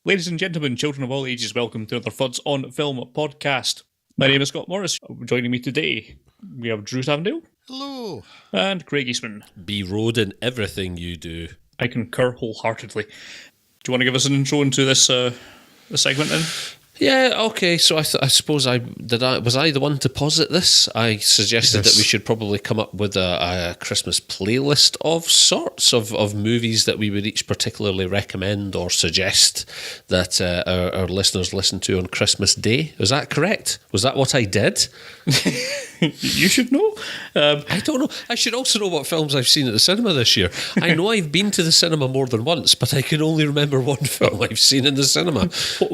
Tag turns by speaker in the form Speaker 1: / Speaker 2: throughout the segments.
Speaker 1: Ladies and gentlemen, children of all ages, welcome to another Fuds on Film podcast. My name is Scott Morris. Joining me today, we have Drew Savendale.
Speaker 2: Hello.
Speaker 1: And Craig Eastman.
Speaker 3: Be road in everything you do.
Speaker 1: I concur wholeheartedly. Do you want to give us an intro into this segment then?
Speaker 3: Yeah, okay, so I suppose was I the one to posit this? I suggested that we should probably come up with a Christmas playlist of sorts of movies that we would each particularly recommend or suggest that our listeners listen to on Christmas Day. Was that correct? Was that what I did?
Speaker 1: You should know.
Speaker 3: I don't know. I should also know what films I've seen at the cinema this year. I know I've been to the cinema more than once, but I can only remember one film I've seen in the cinema.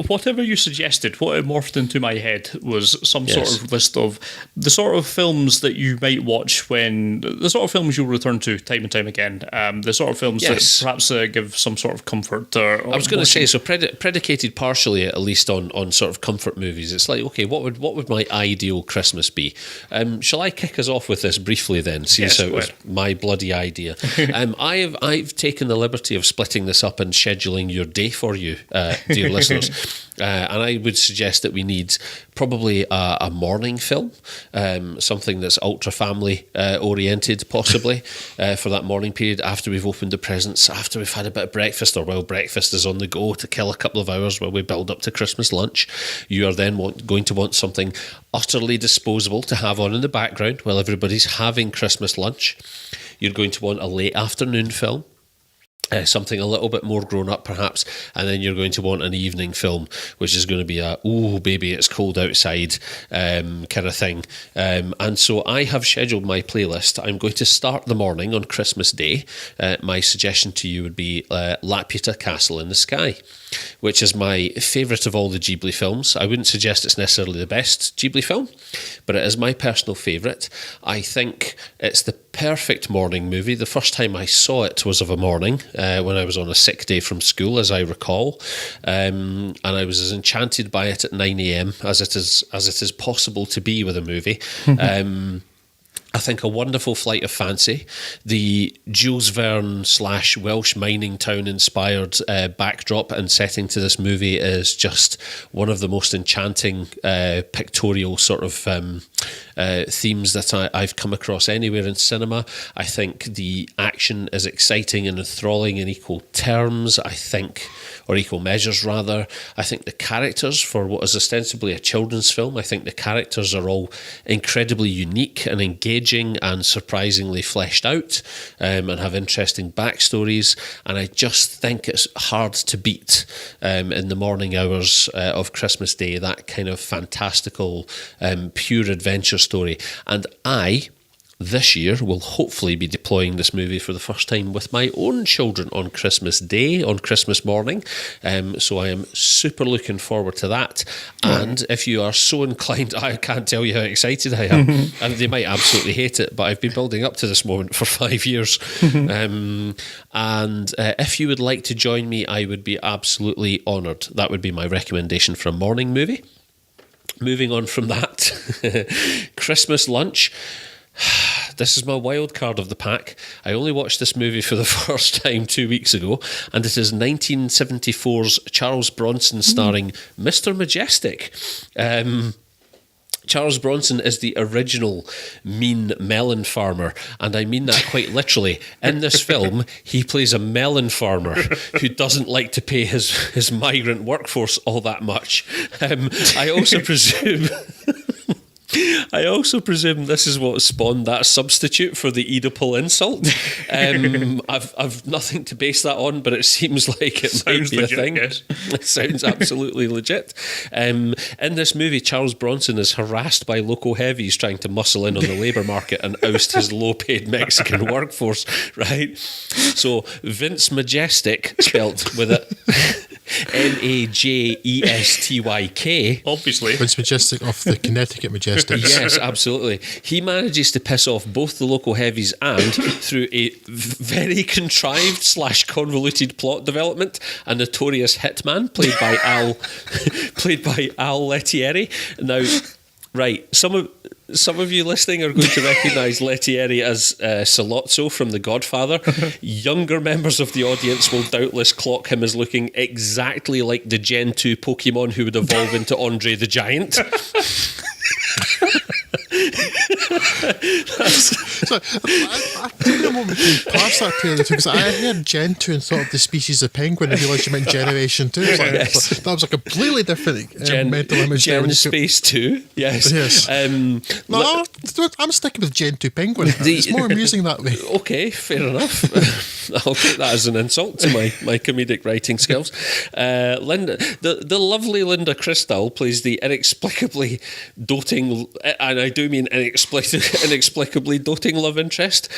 Speaker 1: Whatever you suggested, what it morphed into my head was some sort of list of the sort of films that you might watch the sort of films you'll return to time and time again. The sort of films that perhaps give some sort of comfort. I
Speaker 3: was going to say, so predicated partially at least on sort of comfort movies. It's like, okay, what would my ideal Christmas be? Shall I kick us off with this briefly then, seeing as it was my bloody idea? I've taken the liberty of splitting this up and scheduling your day for you, dear listeners. And I would suggest that we need probably a morning film, something that's ultra family oriented, possibly, for that morning period after we've opened the presents, after we've had a bit of breakfast, or while breakfast is on the go to kill a couple of hours while we build up to Christmas lunch. You are then going to want something utterly disposable to have on in the background while everybody's having Christmas lunch. You're going to want a late afternoon film. Something a little bit more grown up perhaps, and then you're going to want an evening film, which is going to be a "oh baby it's cold outside" kind of thing, and so I have scheduled my playlist. I'm going to start the morning on Christmas Day. My suggestion to you would be Laputa Castle in the Sky, which is my favourite of all the Ghibli films. I wouldn't suggest it's necessarily the best Ghibli film, but it is my personal favourite. I think it's the perfect morning movie. The first time I saw it was of a morning, when I was on a sick day from school, as I recall, and I was as enchanted by it at 9 a.m. as it is possible to be with a movie. I think a wonderful flight of fancy. The Jules Verne / Welsh mining town inspired backdrop and setting to this movie is just one of the most enchanting pictorial sort of themes that I've come across anywhere in cinema. I think the action is exciting and enthralling in equal terms, or equal measures rather. I think the characters, for what is ostensibly a children's film, I think the characters are all incredibly unique and engaging and surprisingly fleshed out, and have interesting backstories, and I just think it's hard to beat in the morning hours of Christmas Day, that kind of fantastical pure adventure story. And this year will hopefully be deploying this movie for the first time with my own children on Christmas Day, on Christmas morning. So I am super looking forward to that. And if you are so inclined, I can't tell you how excited I am. And they might absolutely hate it, but I've been building up to this moment for 5 years. And if you would like to join me, I would be absolutely honoured. That would be my recommendation for a morning movie. Moving on from that, Christmas lunch. This is my wild card of the pack. I only watched this movie for the first time 2 weeks ago, and it is 1974's Charles Bronson starring Mr. Majestic. Charles Bronson is the original mean melon farmer, and I mean that quite literally. In this film, he plays a melon farmer who doesn't like to pay his migrant workforce all that much. I also presume this is what spawned that substitute for the Oedipal insult. I've nothing to base that on, but it seems like it might be legit, a thing. Yes. It sounds absolutely legit. In this movie, Charles Bronson is harassed by local heavies trying to muscle in on the labour market and oust his low-paid Mexican workforce, right? So Vince Majestic, spelt with it Majestyk.
Speaker 1: Obviously.
Speaker 2: Vince Majestic off the Connecticut Majestic.
Speaker 3: Yes, absolutely. He manages to piss off both the local heavies and, through a very contrived / convoluted plot development, a notorious hitman played by Al Lettieri. Now, right, some of Some of you listening are going to recognise Lettieri as Sollozzo from The Godfather. Younger members of the audience will doubtless clock him as looking exactly like the Gen 2 Pokemon who would evolve into Andre the Giant.
Speaker 2: So, I took a moment to parse that to because I heard Gen 2 and thought of the species of penguin and realised you meant Generation 2. Like,
Speaker 3: Yes.
Speaker 2: that was a completely different mental image.
Speaker 3: Gen Space 2, yes.
Speaker 2: Yes. No, I'm sticking with Gen 2 penguin. It's more amusing that way.
Speaker 3: Okay, fair enough. I'll take that as an insult to my comedic writing skills. Linda, the lovely Linda Crystal plays the inexplicably doting, and I do mean inexplicably doting love interest,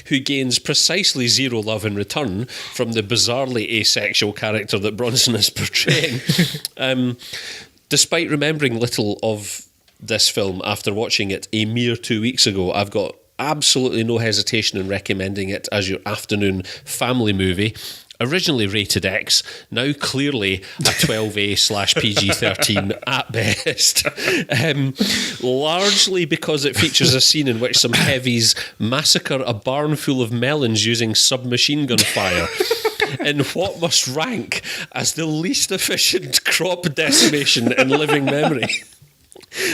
Speaker 3: who gains precisely zero love in return from the bizarrely asexual character that Bronson is portraying. Despite remembering little of this film after watching it a mere 2 weeks ago, I've got absolutely no hesitation in recommending it as your afternoon family movie. Originally rated X, now clearly a 12A/PG-13 at best. Largely because it features a scene in which some heavies massacre a barn full of melons using submachine gun fire. In what must rank as the least efficient crop decimation in living memory.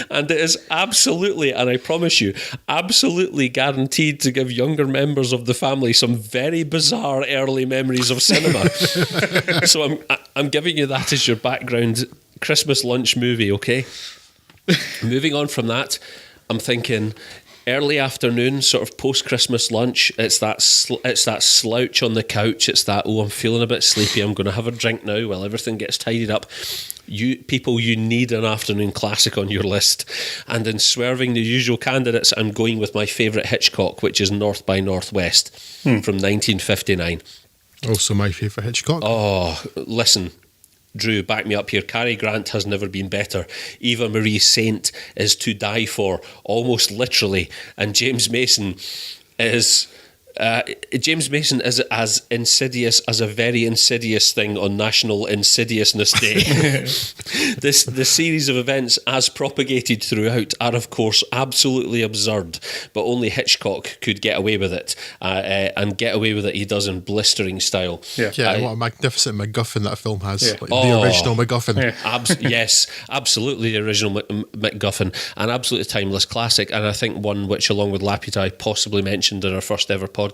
Speaker 3: And it is absolutely, and I promise you, absolutely guaranteed to give younger members of the family some very bizarre early memories of cinema. So I'm giving you that as your background Christmas lunch movie, okay? Moving on from that, I'm thinking early afternoon, sort of post-Christmas lunch. It's that slouch on the couch. It's that, I'm feeling a bit sleepy. I'm going to have a drink now while everything gets tidied up. You need an afternoon classic on your list. And in swerving the usual candidates, I'm going with my favourite Hitchcock, which is North by Northwest from 1959.
Speaker 2: Also my favourite Hitchcock.
Speaker 3: Oh, listen, Drew, back me up here. Cary Grant has never been better. Eva Marie Saint is to die for, almost literally. And James Mason is as insidious as a very insidious thing on National Insidiousness Day. The series of events as propagated throughout are of course absolutely absurd, but only Hitchcock could get away with it, and get away with it he does in blistering style.
Speaker 2: What a magnificent MacGuffin that film has.
Speaker 1: Yeah.
Speaker 2: Like the original MacGuffin.
Speaker 1: Yeah.
Speaker 3: Yes, absolutely the original MacGuffin, an absolutely timeless classic, and I think one which, along with Laputa, possibly mentioned in our first ever podcast,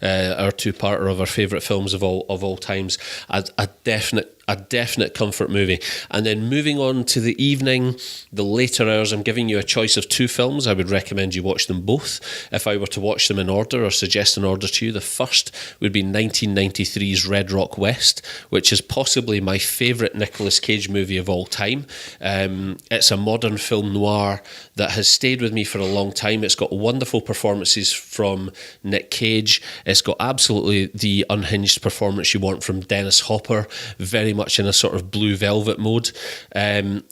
Speaker 3: our two-parter of our favourite films of all times, a definite comfort movie. And then moving on to the evening, the later hours, I'm giving you a choice of two films. I would recommend you watch them both. If I were to watch them in order or suggest an order to you, the first would be 1993's Red Rock West, which is possibly my favourite Nicolas Cage movie of all time. It's a modern film noir that has stayed with me for a long time. It's got wonderful performances from Nick Cage. It's got absolutely the unhinged performance you want from Dennis Hopper, very much in a sort of Blue Velvet mode, and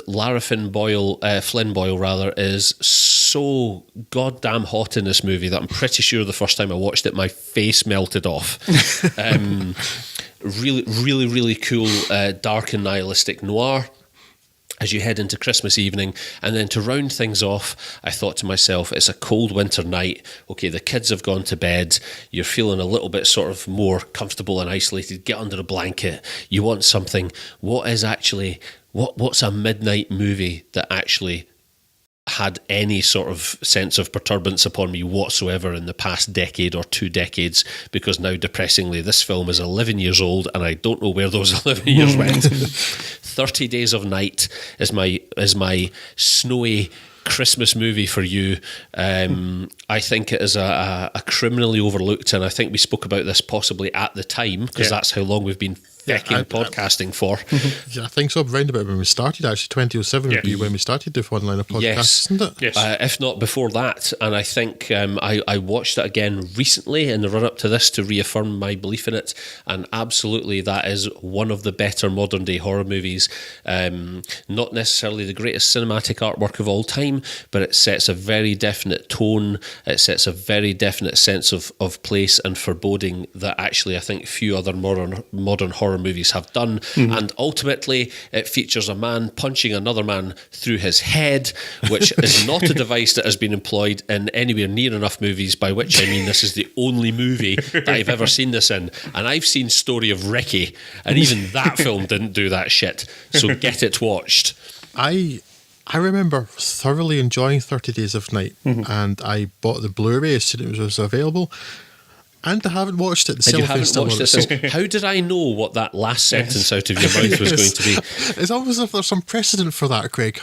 Speaker 3: Lara Flynn Boyle is so goddamn hot in this movie that I'm pretty sure the first time I watched it my face melted off. Really cool, dark and nihilistic noir as you head into Christmas evening. And then to round things off, I thought to myself, it's a cold winter night. Okay, the kids have gone to bed. You're feeling a little bit sort of more comfortable and isolated. Get under a blanket. You want something. What's a midnight movie that actually had any sort of sense of perturbance upon me whatsoever in the past decade or 2 decades? Because now, depressingly, this film is 11 years old and I don't know where those 11 years went. 30 Days of Night is my snowy Christmas movie for you. I think it is a criminally overlooked, and I think we spoke about this possibly at the time, because that's how long we've been podcasting for.
Speaker 2: Yeah, I think so. Round about when we started, actually, 2007 would be when we started the Fun Line of Podcasts, isn't it?
Speaker 1: Yes.
Speaker 3: If not before that. And I think I watched it again recently in the run-up to this to reaffirm my belief in it, and absolutely that is one of the better modern-day horror movies. Not necessarily the greatest cinematic artwork of all time, but it sets a very definite tone. It sets a very definite sense of place and foreboding that actually I think few other modern horror movies have done. And ultimately, it features a man punching another man through his head, which is not a device that has been employed in anywhere near enough movies, by which I mean this is the only movie that I've ever seen this in. And I've seen Story of Ricky, and even that film didn't do that shit. So get it watched.
Speaker 2: I remember thoroughly enjoying 30 Days of Night, and I bought the Blu-ray as soon as it was available. And I haven't watched it.
Speaker 3: And you haven't watched it since. How did I know what that last sentence out of your mouth was going to be?
Speaker 2: It's almost as if there's some precedent for that, Craig.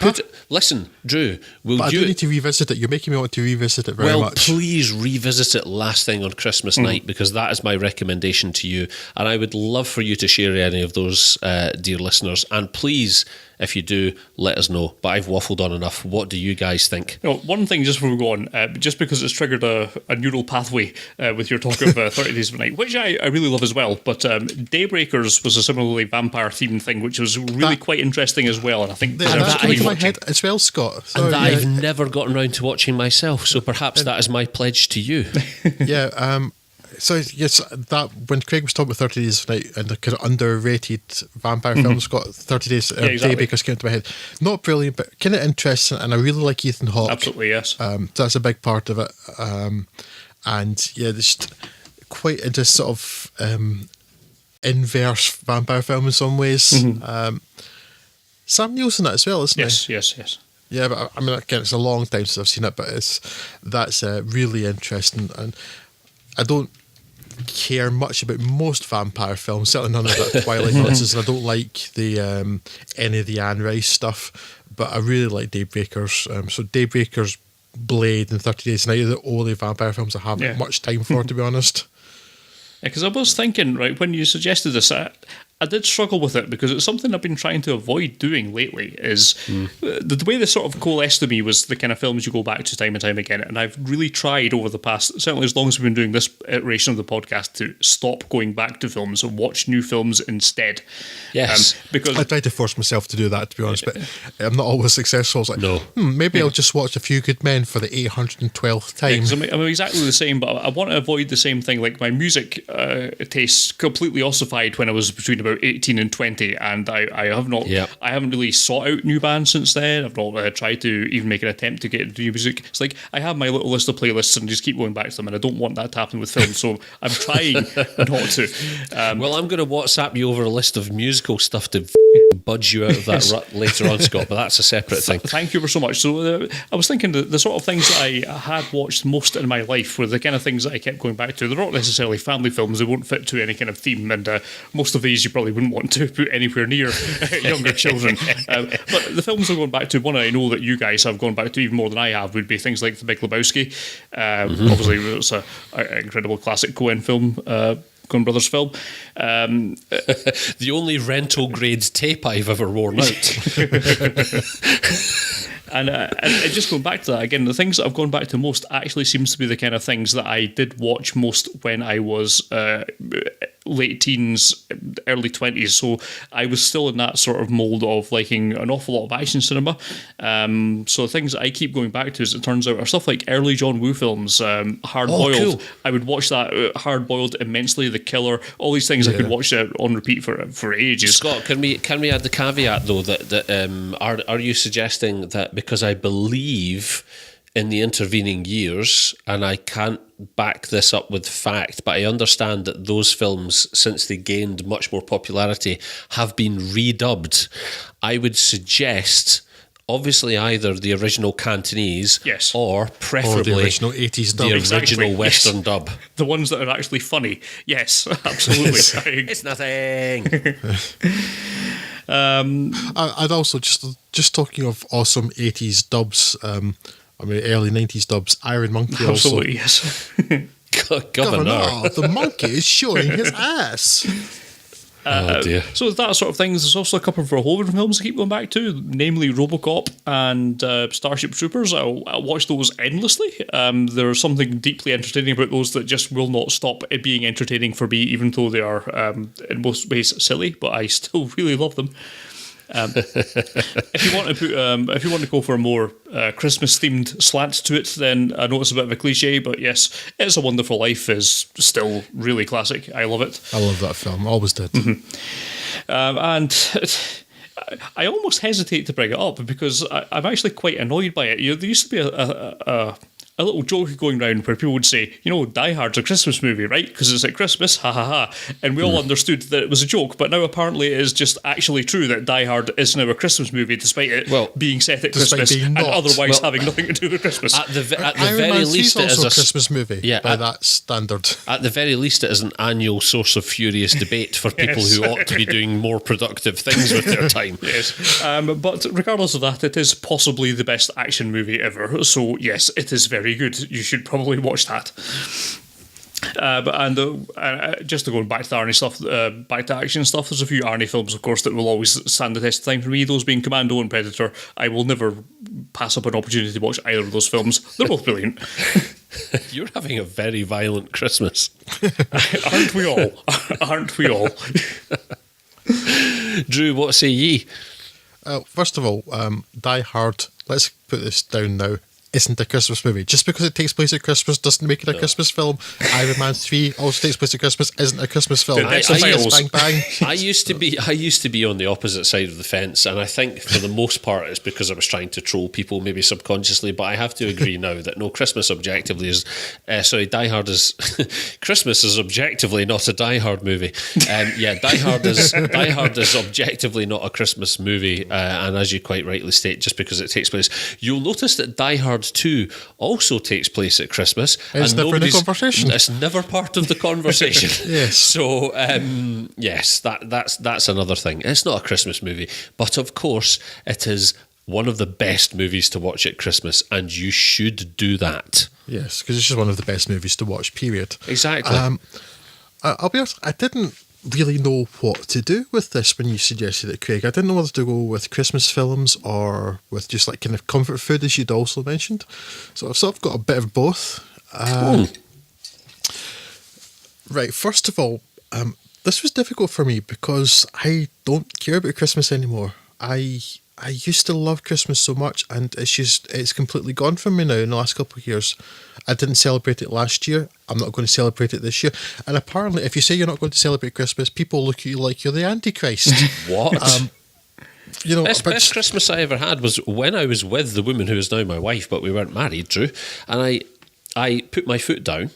Speaker 3: Listen, Drew,
Speaker 2: I do need to revisit it. You're making me want to revisit it very much.
Speaker 3: Well, please revisit it last thing on Christmas night, because that is my recommendation to you. And I would love for you to share any of those, dear listeners. And please, if you do, let us know. But I've waffled on enough. What do you guys think?
Speaker 1: One thing just before we go on, just because it's triggered a neural pathway with your talk of 30 Days of the Night, which I really love as well, but Daybreakers was a similarly vampire-themed thing, which was really quite interesting as well, and I think
Speaker 2: that's coming to my head as well, Scott.
Speaker 3: Sorry, and that I've never gotten around to watching myself, so perhaps that is my pledge to you.
Speaker 2: So yes, that when Craig was talking about 30 Days of Night and the kind of underrated vampire films, got 30 Days Daybreakers came into my head. Not brilliant, but kind of interesting, and I really like Ethan Hawke.
Speaker 1: Absolutely, yes.
Speaker 2: So that's a big part of it. And yeah, there's quite into sort of inverse vampire film in some ways. Sam Neill's in that as well, isn't he?
Speaker 1: Yes.
Speaker 2: Yeah, but I mean, again, it's a long time since I've seen it, but that's really interesting, and I don't care much about most vampire films, certainly none of that Twilight nonsense, and I don't like the any of the Anne Rice stuff, but I really like Daybreakers. So Daybreakers, Blade, and 30 Days a Night are the only vampire films I haven't much time for, to be honest.
Speaker 1: Because I was thinking, right, when you suggested this, I did struggle with it because it's something I've been trying to avoid doing lately, is the way this sort of coalesced to me was the kind of films you go back to time and time again, and I've really tried over the past, certainly as long as we've been doing this iteration of the podcast, to stop going back to films and watch new films instead.
Speaker 3: Yes.
Speaker 2: Because I try to force myself to do that, to be honest, but I'm not always successful. I was like, maybe I'll just watch A Few Good Men for the 812th time.
Speaker 1: Yeah, I'm exactly the same, but I want to avoid the same thing. Like my music tastes completely ossified when I was between about 18 and 20, and I haven't really sought out new bands since then. I've not tried to even make an attempt to get into new music. It's like I have my little list of playlists and just keep going back to them, and I don't want that to happen with films, so I'm trying not to.
Speaker 3: Well, I'm going to WhatsApp you over a list of musical stuff to budge you out of that rut later on, Scott, but that's a separate thing.
Speaker 1: Thank you ever so much. So I was thinking the sort of things that I had watched most in my life were the kind of things that I kept going back to. They're not necessarily family films, they won't fit to any kind of theme, and most of these you probably wouldn't want to put anywhere near younger children. But the films I'm going back to, one I know that you guys have gone back to even more than I have, would be things like The Big Lebowski. Obviously, it's an incredible classic Coen film, Coen Brothers film.
Speaker 3: The only rental grade tape I've ever worn out.
Speaker 1: And just going back to that again, the things that I've gone back to most actually seems to be the kind of things that I did watch most when I was late teens, early 20s. So I was still in that sort of mold of liking an awful lot of action cinema. So the things that I keep going back to, as it turns out, are stuff like early John Woo films, Hard Boiled. Cool. I would watch that, Hard Boiled immensely, The Killer, all these things I could watch on repeat for ages.
Speaker 3: Scott, can we add the caveat though that are you suggesting that because I believe in the intervening years, and I can't back this up with fact, but I understand that those films, since they gained much more popularity, have been redubbed. I would suggest, obviously, either the original Cantonese, or preferably
Speaker 2: the original 80s dub.
Speaker 3: The original Western dub.
Speaker 1: The ones that are actually funny. Yes, absolutely.
Speaker 3: It's nothing.
Speaker 2: I'd also, just talking of awesome 80s dubs, early 90s dubs, Iron Monkey
Speaker 1: absolutely,
Speaker 2: also.
Speaker 1: Yes.
Speaker 3: Governor.
Speaker 2: The monkey is showing his ass.
Speaker 3: Oh dear.
Speaker 1: So that sort of things. There's also a couple of Verhoeven films I keep going back to, namely RoboCop and Starship Troopers. I'll watch those endlessly. There's something deeply entertaining about those that just will not stop it being entertaining for me, even though they are in most ways silly, but I still really love them. If you want to put, if you want to go for a more Christmas-themed slant to it, then I know it's a bit of a cliche, but yes, It's a Wonderful Life is still really classic. I love it.
Speaker 2: I love that film. Always did.
Speaker 1: And I almost hesitate to bring it up because I'm actually quite annoyed by it. There used to be a little joke going around where people would say, Die Hard's a Christmas movie, right? Because it's at Christmas, ha ha ha. And we all understood that it was a joke, but now apparently it is just actually true that Die Hard is now a Christmas movie, despite it being set at Christmas and otherwise having nothing to do with Christmas.
Speaker 3: At the very least, it is
Speaker 2: a Christmas movie by that standard.
Speaker 3: At the very least, it is an annual source of furious debate for people who ought to be doing more productive things with their time.
Speaker 1: Yes. But regardless of that, it is possibly the best action movie ever. So yes, it is very good. You should probably watch that. Just to go back to the Arnie stuff, back to action stuff, there's a few Arnie films, of course, that will always stand the test of time for me. Those being Commando and Predator. I will never pass up an opportunity to watch either of those films. They're both brilliant.
Speaker 3: You're having a very violent Christmas.
Speaker 1: Aren't we all? Aren't we all?
Speaker 3: Drew, what say ye?
Speaker 2: First of all, Die Hard, let's put this down now, isn't a Christmas movie. Just because it takes place at Christmas doesn't make it a Christmas film. Iron Man 3 also takes place at Christmas, isn't a Christmas film. Bang bang.
Speaker 3: I used to be on the opposite side of the fence, and I think for the most part it's because I was trying to troll people, maybe subconsciously, but I have to agree now that no, Christmas objectively is Die Hard is Christmas is objectively not a Die Hard movie. Die Hard is objectively not a Christmas movie, and as you quite rightly state, just because it takes place, you'll notice that Die Hard 2 also takes place at Christmas.
Speaker 2: It's never in the conversation.
Speaker 3: It's never part of the conversation.
Speaker 2: Yes.
Speaker 3: So, yes, that's another thing. It's not a Christmas movie, but of course it is one of the best movies to watch at Christmas, and you should do that.
Speaker 2: Yes, because it's just one of the best movies to watch, period.
Speaker 3: Exactly.
Speaker 2: I'll be honest, I didn't really know what to do with this when you suggested it, Craig. I didn't know whether to go with Christmas films or with just like kind of comfort food, as you'd also mentioned. So I've sort of got a bit of both. Right, first of all, this was difficult for me because I don't care about Christmas anymore. I used to love Christmas so much, and it's completely gone from me now in the last couple of years. I didn't celebrate it last year. I'm not going to celebrate it this year. And apparently, if you say you're not going to celebrate Christmas, people look at you like you're the Antichrist.
Speaker 3: What? Best Christmas I ever had was when I was with the woman who is now my wife, but we weren't married, Drew. And I put my foot down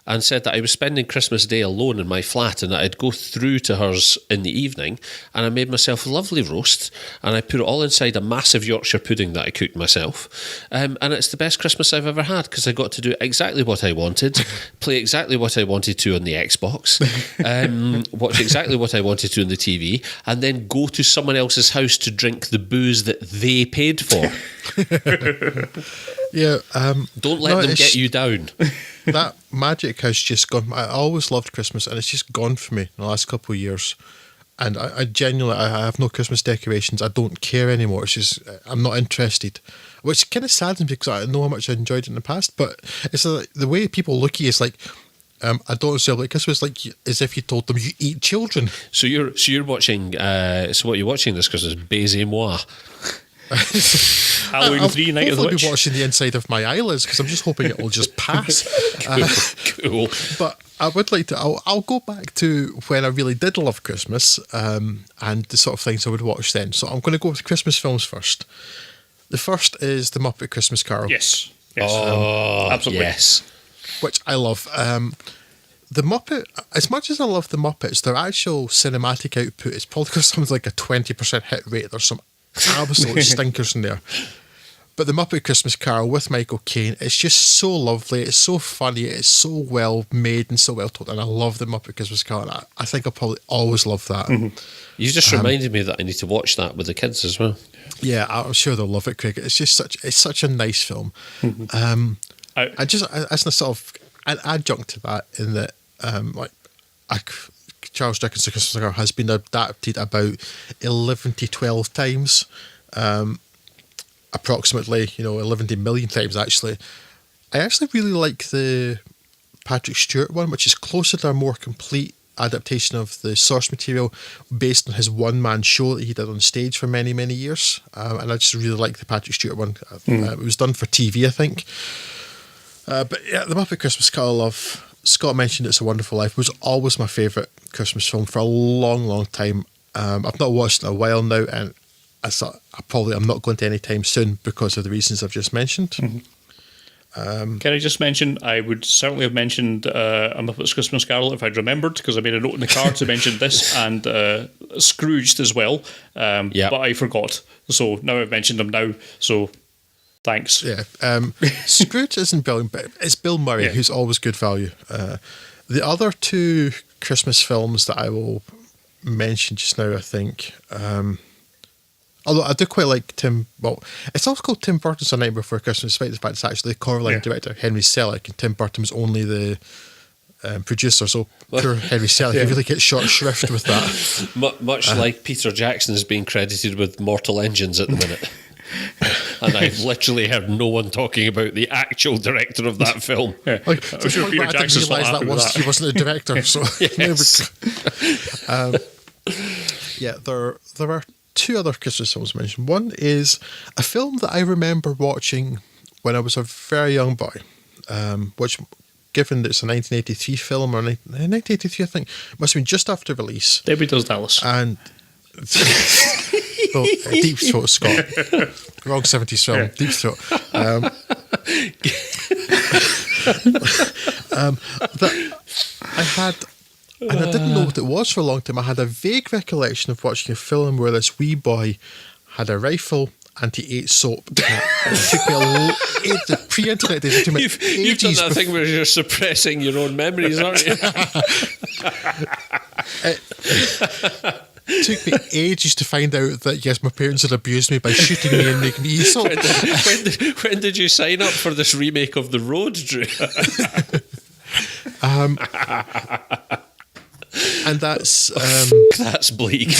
Speaker 3: and said that I was spending Christmas Day alone in my flat and that I'd go through to hers in the evening, and I made myself a lovely roast and I put it all inside a massive Yorkshire pudding that I cooked myself, and it's the best Christmas I've ever had because I got to do exactly what I wanted, play exactly what I wanted to on the Xbox, watch exactly what I wanted to on the TV, and then go to someone else's house to drink the booze that they paid for.
Speaker 2: Yeah,
Speaker 3: don't let them get you down.
Speaker 2: That magic has just gone. I always loved Christmas, and it's just gone for me in the last couple of years. And I genuinely, I have no Christmas decorations. I don't care anymore. It's just, I'm not interested, which kind of saddens me because I know how much I enjoyed it in the past. But it's like the way people look at you is like, I don't celebrate Christmas, like as if you told them you eat children.
Speaker 3: So you're watching. So what you're watching this Christmas? Baiser-moi.
Speaker 1: Halloween 3 Night of the Witch.
Speaker 2: I'll be watching the inside of my eyelids because I'm just hoping it will just pass.
Speaker 3: Cool.
Speaker 2: But I would like to. I'll go back to when I really did love Christmas, and the sort of things I would watch then. So I'm going to go with Christmas films first. The first is The Muppet Christmas Carol.
Speaker 1: Yes.
Speaker 3: Absolutely. Yes.
Speaker 2: Which I love. The Muppet, as much as I love the Muppets, their actual cinematic output is probably got something like a 20% hit rate. There's some absolute stinkers in there. But The Muppet Christmas Carol with Michael Caine, it's just so lovely, it's so funny, it's so well made and so well told, and I love The Muppet Christmas Carol. I think I'll probably always love that.
Speaker 3: Mm-hmm. You just reminded me that I need to watch that with the kids as well. Yeah,
Speaker 2: I'm sure they'll love it, Craig. It's just such a nice film. Mm-hmm. As a sort of an adjunct to that, in that Charles Dickens' The Christmas Carol has been adapted about 11 to 12 times, approximately, 11 million times actually. I actually really like the Patrick Stewart one, which is closer to a more complete adaptation of the source material based on his one-man show that he did on stage for many, many years. And I just really like the Patrick Stewart one. It was done for TV, I think. But yeah, The Muppet Christmas Carol, Scott mentioned It's a Wonderful Life, was always my favourite Christmas film for a long, long time. I've not watched it in a while now, and I thought I'm not going to any time soon because of the reasons I've just mentioned.
Speaker 1: Can I just mention, I would certainly have mentioned A Muppet's Christmas Carol if I'd remembered, because I made a note in the card to mention this and Scrooged as well, but I forgot. So now I've mentioned them now, so thanks.
Speaker 2: Yeah, Scrooge isn't brilliant, but it's Bill Murray, who's always good value. The other two Christmas films that I will mention just now, I think... although I do quite like it's also called Tim Burton's A Night Before Christmas, despite the fact it's actually the Coraline director, Henry Selick, and Tim Burton was only the producer, so poor Henry Selick, he really gets short shrift with that.
Speaker 3: Much like Peter Jackson is being credited with Mortal Engines at the minute. And I've literally heard no one talking about the actual director of that film.
Speaker 1: I'm sure Peter Jackson's not happy with that.
Speaker 2: He wasn't a director, so...
Speaker 3: Yes.
Speaker 2: There are two other Christmas films mentioned. One is a film that I remember watching when I was a very young boy, which, given that it's a 1983 film, or 1983, I think, must have been just after release.
Speaker 1: Debbie Does Dallas.
Speaker 2: And... Deep Throat, Scott. Wrong 70s film. Deep Throat. That I had... And I didn't know what it was for a long time. I had a vague recollection of watching a film where this wee boy had a rifle and he ate soap. It took me the pre-internet days. It took me
Speaker 3: You've done that thing where you're suppressing your own memories, aren't you?
Speaker 2: It took me ages to find out that, yes, my parents had abused me by shooting me and making me eat soap.
Speaker 3: When did you sign up for this remake of The Road, Drew?
Speaker 2: And that's
Speaker 3: bleak.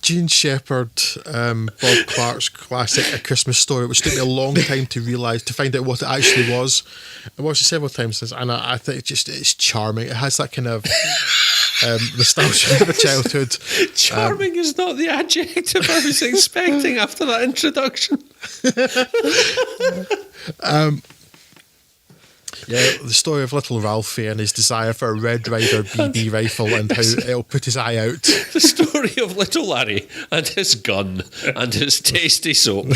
Speaker 2: Gene Shepherd, Bob Clark's classic A Christmas Story, which took me a long time to find out what it actually was. I watched it several times since, and I think it's charming. It has that kind of nostalgia of a childhood.
Speaker 3: Charming is not the adjective I was expecting after that introduction.
Speaker 2: Yeah, the story of little Ralphie and his desire for a Red Ryder BB rifle and how it'll put his eye out.
Speaker 3: The story of little Larry and his gun and his tasty soap.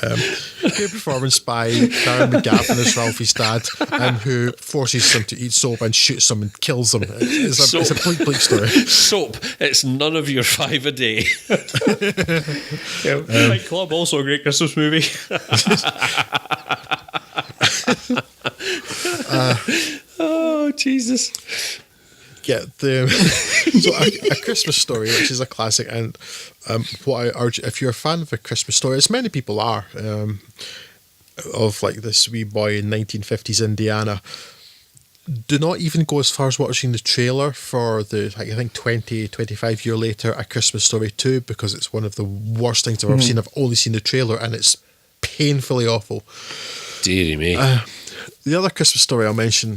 Speaker 2: Good performance by Darren McGavin as Ralphie's dad, who forces him to eat soap and shoots him and kills him. It's a bleak story.
Speaker 3: Soap, it's none of your 5 a day.
Speaker 1: Fight Club, also a great Christmas movie.
Speaker 3: Oh, Jesus.
Speaker 2: Yeah, so a Christmas Story, which is a classic, and what I urge, if you're a fan of A Christmas Story, as many people are, of like this wee boy in 1950s Indiana, do not even go as far as watching the trailer for the, I think 25 year later, A Christmas Story 2, because it's one of the worst things I've ever seen. I've only seen the trailer and it's painfully awful.
Speaker 3: Deary me.
Speaker 2: The other Christmas story I'll mention,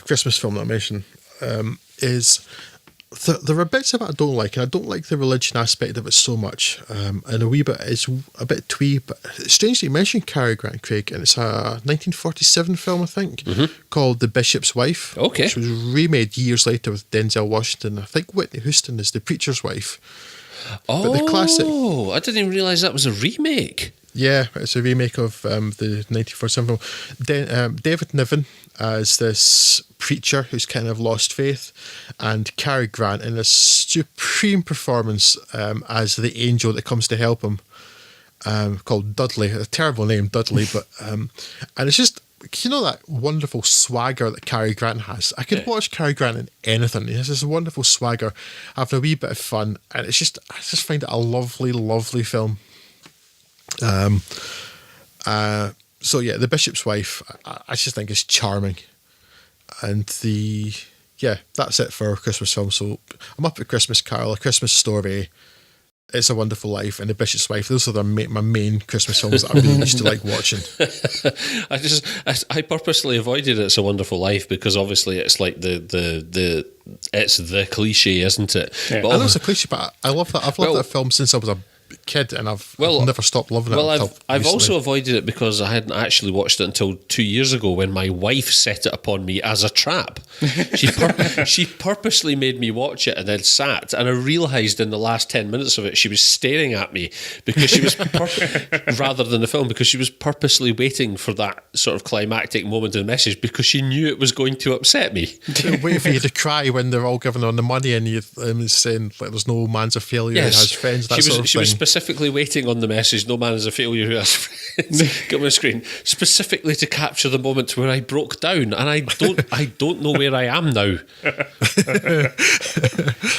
Speaker 2: Christmas film that I'll mention, is there are bits of it I don't like, and I don't like the religion aspect of it so much. And a wee bit, it's a bit twee, but strangely you mentioned Cary Grant, Craig, and it's a 1947 film, I think, called The Bishop's Wife, which was remade years later with Denzel Washington. I think Whitney Houston is the preacher's wife.
Speaker 3: Oh, but the classic, I didn't even realise that was a remake.
Speaker 2: Yeah, it's a remake of the 1947 film. David Niven as this preacher who's kind of lost faith, and Cary Grant in a supreme performance as the angel that comes to help him, called Dudley. A terrible name, Dudley, but and it's just, you know, that wonderful swagger that Cary Grant has. I could watch Cary Grant in anything. He has this wonderful swagger, having a wee bit of fun, and I just find it a lovely, lovely film. So yeah, The Bishop's Wife, I just think is charming, and that's it for Christmas films. So I'm up at Christmas Carol, A Christmas Story, It's a Wonderful Life and The Bishop's Wife. Those are my main Christmas films that I really used to like watching.
Speaker 3: I purposely avoided It's a Wonderful Life because obviously it's like it's the cliche, isn't it?
Speaker 2: Yeah. I know it's a cliche, but I love that. I've loved that film since I was a kid, and I've never stopped loving it.
Speaker 3: Well, I've also avoided it because I hadn't actually watched it until 2 years ago when my wife set it upon me as a trap. She purposely made me watch it and then sat, and I realised in the last 10 minutes of it she was staring at me because she was rather than the film, because she was purposely waiting for that sort of climactic moment in the message because she knew it was going to upset me.
Speaker 2: Waiting for you to cry when they're all giving on the money and you saying like there's no man's a failure who has friends.
Speaker 3: She was specifically waiting on the message, no man is a failure who has friends. Get on the screen specifically to capture the moment where I broke down, and I don't know where I am now.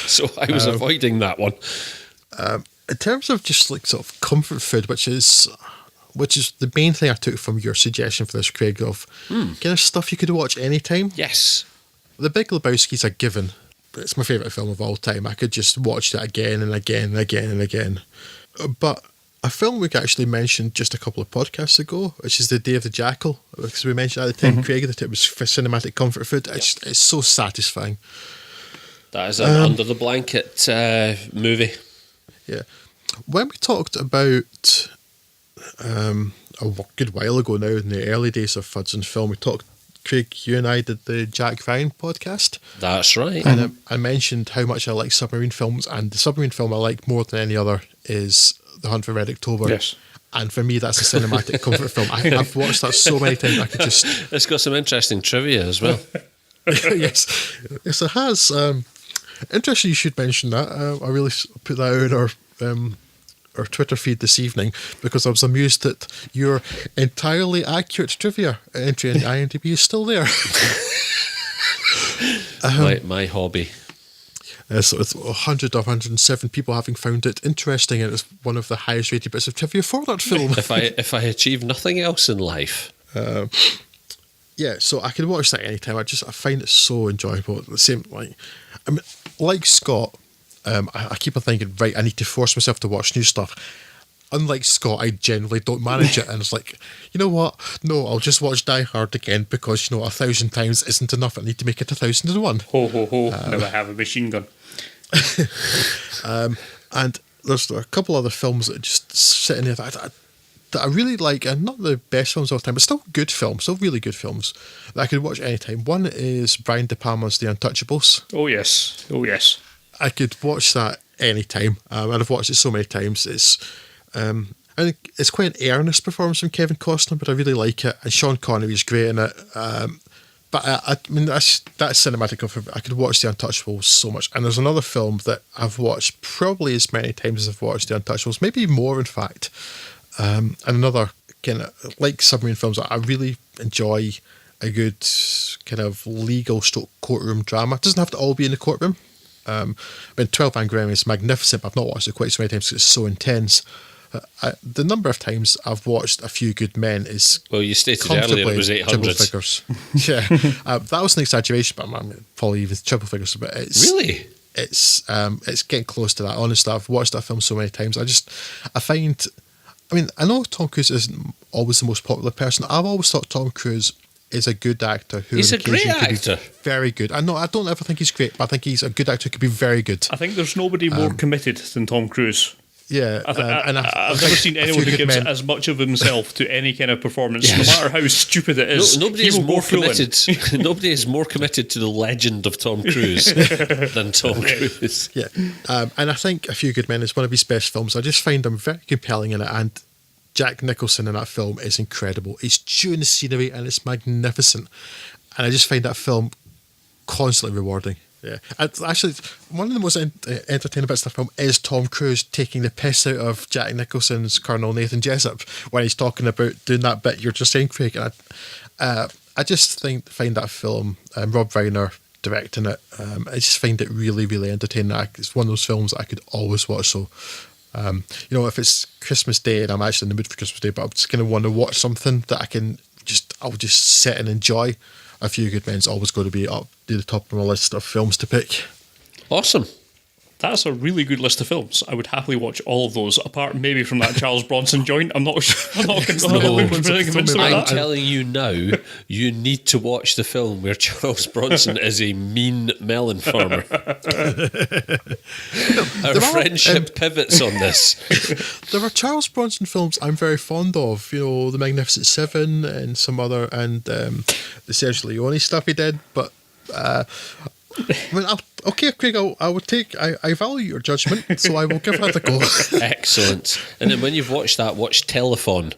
Speaker 3: So I was avoiding that one.
Speaker 2: In terms of just like sort of comfort food, which is the main thing I took from your suggestion for this, Craig, of kind of stuff you could watch anytime.
Speaker 3: Yes.
Speaker 2: The Big Lebowski's a given. It's my favourite film of all time. I could just watch that again and again and again and again. But a film we actually mentioned just a couple of podcasts ago, which is The Day of the Jackal, because we mentioned at the time, Craig, that it was for cinematic comfort food. It's so satisfying.
Speaker 3: That is an under the blanket movie.
Speaker 2: Yeah. When we talked about a good while ago now, in the early days of Fuds and Film, we talked, Craig, you and I did the Jack Ryan podcast.
Speaker 3: That's right.
Speaker 2: And I mentioned how much I like submarine films, and the submarine film I like more than any other is The Hunt for Red October.
Speaker 1: Yes.
Speaker 2: And for me, that's a cinematic comfort film. I've watched that so many times. I could just...
Speaker 3: It's got some interesting trivia as well.
Speaker 2: Yes, it has. Interesting you should mention that. I really put that out in our Twitter feed this evening because I was amused that your entirely accurate trivia entry in IMDb is still there.
Speaker 3: My hobby.
Speaker 2: So it's 100 of 107 people having found it interesting, and it's one of the highest rated bits of trivia for that film.
Speaker 3: If I achieve nothing else in life.
Speaker 2: Yeah, so I can watch that anytime. I find it so enjoyable. The same, like Scott, I keep on thinking, right, I need to force myself to watch new stuff. Unlike Scott, I generally don't manage it, and it's like, you know what? No, I'll just watch Die Hard again because 1,000 times isn't enough. I need to make it 1,001.
Speaker 1: Ho ho ho! Now I have a machine gun.
Speaker 2: And there's a couple other films that just sit in there that I really like, and not the best films of all time, but still good films, still really good films that I could watch anytime. One is Brian De Palma's The Untouchables.
Speaker 1: Oh yes, oh yes.
Speaker 2: I could watch that anytime, and I've watched it so many times. It's I think it's quite an earnest performance from Kevin Costner, but I really like it, and Sean Connery is great in it. But I mean, that's cinematic comfort. I could watch The Untouchables so much. And there's another film that I've watched probably as many times as I've watched The Untouchables, maybe more in fact. And another kind of like submarine films, I really enjoy a good kind of legal courtroom drama. It doesn't have to all be in the courtroom. I mean, 12 Angry Men is magnificent, but I've not watched it quite so many times because it's so intense. The number of times I've watched A Few Good Men is
Speaker 3: well, you stated earlier it was 800
Speaker 2: figures. Yeah, that was an exaggeration, but I'm probably even triple figures. But it's
Speaker 3: really,
Speaker 2: it's getting close to that. Honestly, I've watched that film so many times. I find, I mean, I know Tom Cruise isn't always the most popular person. I've always thought Tom Cruise is a good actor.
Speaker 3: He's a great actor.
Speaker 2: Very good. I don't ever think he's great, but I think he's a good actor who could be very good.
Speaker 1: I think there's nobody more committed than Tom Cruise.
Speaker 2: Yeah,
Speaker 1: and I've never seen anyone who gives as much of himself to any kind of performance, no matter how stupid it is.
Speaker 3: Nobody is more committed. Nobody is more committed to the legend of Tom Cruise than Tom Cruise.
Speaker 2: Yeah, and I think A Few Good Men is one of his best films. I just find him very compelling in it, and Jack Nicholson in that film is incredible. He's chewing the scenery, and it's magnificent. And I just find that film constantly rewarding. Yeah, actually, one of the most entertaining bits of the film is Tom Cruise taking the piss out of Jack Nicholson's Colonel Nathan Jessup when he's talking about doing that bit you're just saying, Craig. And I just find that film, Rob Reiner directing it, I just find it really, really entertaining. It's one of those films that I could always watch. So, if it's Christmas Day and I'm actually in the mood for Christmas Day, but I'm just going to want to watch something that I'll just sit and enjoy. A Few Good Men's always going to be up to the top of my list of films to pick.
Speaker 3: Awesome.
Speaker 1: That's a really good list of films. I would happily watch all of those, apart maybe from that Charles Bronson joint. I'm not sure. I'm not convinced about
Speaker 3: I'm
Speaker 1: that.
Speaker 3: telling you now, you need to watch the film where Charles Bronson is a mean melon farmer. Our friendship pivots on this.
Speaker 2: There are Charles Bronson films I'm very fond of. You know, The Magnificent Seven and some other, and the Sergio Leone stuff he did. But okay, Craig, I value your judgment, so I will give that a go.
Speaker 3: Excellent. And then when you've watched that, watch Telephone.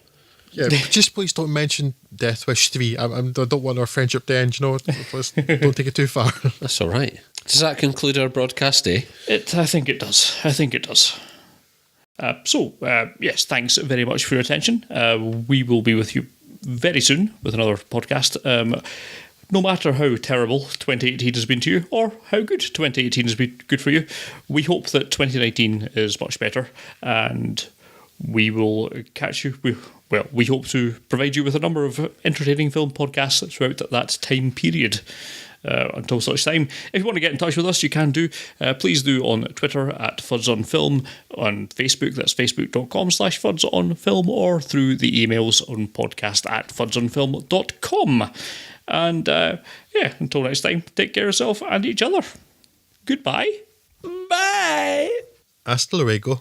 Speaker 2: Yeah, just please don't mention Death Wish 3. I don't want our friendship to end, Please don't take it too far.
Speaker 3: That's all right. Does that conclude our broadcast, eh?
Speaker 1: I think it does. Yes, thanks very much for your attention. We will be with you very soon with another podcast. No matter how terrible 2018 has been to you, or how good 2018 has been good for you, we hope that 2019 is much better, and we will catch you. We hope to provide you with a number of entertaining film podcasts throughout that time period. Until such time, if you want to get in touch with us, you can do. Please do on Twitter at FudsOnFilm, on Facebook, that's facebook.com/FudsOnFilm, or through the emails on podcast@fudsonfilm.com. And until next time, take care of yourself and each other. Goodbye. Bye.
Speaker 2: Hasta luego.